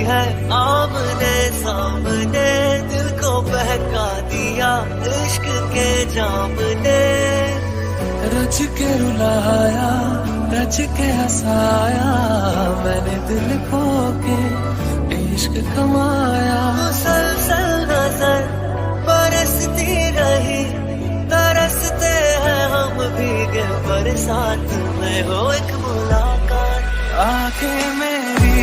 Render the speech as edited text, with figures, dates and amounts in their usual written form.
है आमने सामने, दिल को बहका दिया इश्क के जाम ने। रच के रुलाया, रच के हंसाया, मैंने दिल खो के इश्क कमाया। मुसलसल नजर बरसती रही, तरसते हैं हम भीगे बरसात में, हो एक मुलाकात आंखें में